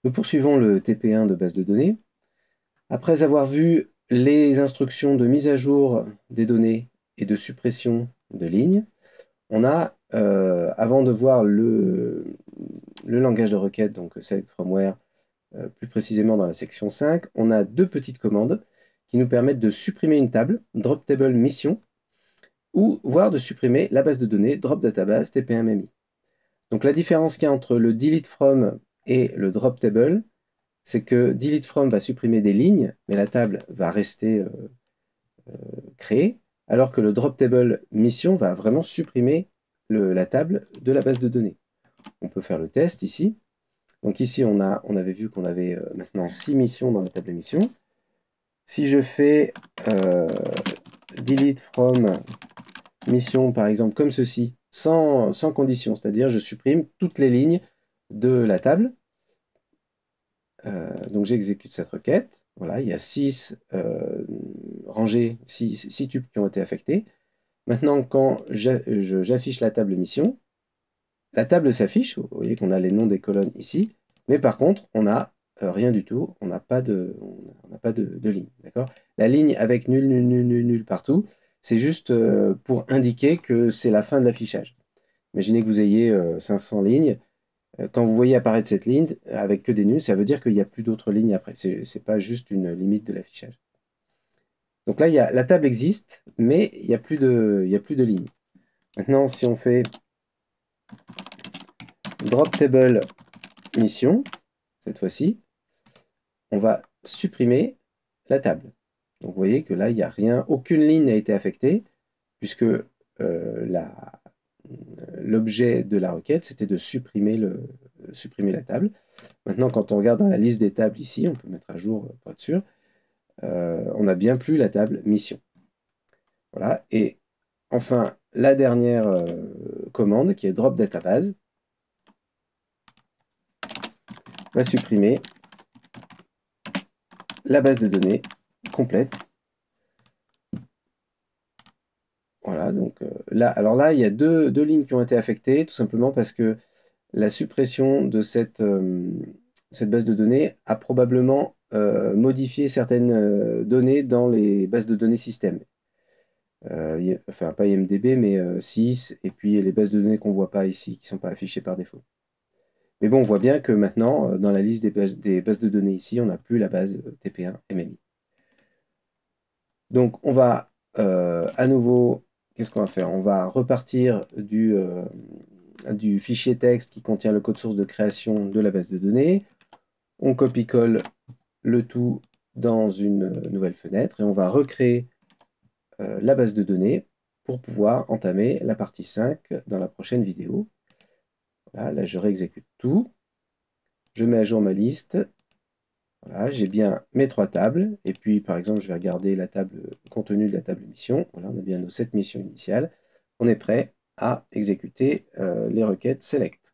Nous poursuivons le TP1 de base de données. Après avoir vu les instructions de mise à jour des données et de suppression de lignes, on a, avant de voir le langage de requête, donc select from where, plus précisément dans la section 5, on a deux petites commandes qui nous permettent de supprimer une table, drop table mission, ou voire de supprimer la base de données drop database TP1MMI. Donc la différence qu'il y a entre le delete from et le drop table, c'est que delete from va supprimer des lignes, mais la table va rester créée, alors que le drop table mission va vraiment supprimer la table de la base de données. On peut faire le test ici. Donc ici, on avait vu qu'on avait maintenant 6 missions dans la table émission. Si je fais delete from mission, par exemple, comme ceci, sans condition, c'est-à-dire je supprime toutes les lignes de la table. Donc j'exécute cette requête. Voilà, il y a 6 rangées, 6 tubes qui ont été affectés. Maintenant, quand j'affiche la table mission, la table s'affiche. Vous voyez qu'on a les noms des colonnes ici. Mais par contre, on n'a rien du tout. On n'a pas de ligne. D'accord. La ligne avec nul, nul, nul, nul, nul partout, c'est juste pour indiquer que c'est la fin de l'affichage. Imaginez que vous ayez 500 lignes. Quand vous voyez apparaître cette ligne avec que des nuls, ça veut dire qu'il n'y a plus d'autres lignes après. Ce n'est pas juste une limite de l'affichage. Donc là, la table existe, mais il n'y a plus de lignes. Maintenant, si on fait drop table mission, cette fois-ci, on va supprimer la table. Donc vous voyez que là, il n'y a rien, aucune ligne n'a été affectée, puisque l'objet de la requête, c'était de supprimer la table. Maintenant, quand on regarde dans la liste des tables ici, on peut mettre à jour pour être sûr, on n'a bien plus la table mission. Voilà. Et enfin, la dernière commande, qui est drop database, va supprimer la base de données complète. Voilà, donc là, alors là, il y a deux lignes qui ont été affectées, tout simplement parce que la suppression de cette base de données a probablement modifié certaines données dans les bases de données système. Enfin, pas IMDB, mais 6, et puis les bases de données qu'on ne voit pas ici, qui ne sont pas affichées par défaut. Mais bon, on voit bien que maintenant, dans la liste des bases de données ici, on n'a plus la base TP1 MMI. Donc, on va à nouveau, qu'est-ce qu'on va faire? On va repartir du fichier texte qui contient le code source de création de la base de données. On copie-colle le tout dans une nouvelle fenêtre et on va recréer la base de données pour pouvoir entamer la partie 5 dans la prochaine vidéo. Voilà, là, je réexécute tout. Je mets à jour ma liste. Voilà, j'ai bien mes 3 tables. Et puis, par exemple, je vais regarder la table, le contenu de la table mission. Voilà, on a bien nos 7 missions initiales. On est prêt à exécuter les requêtes select.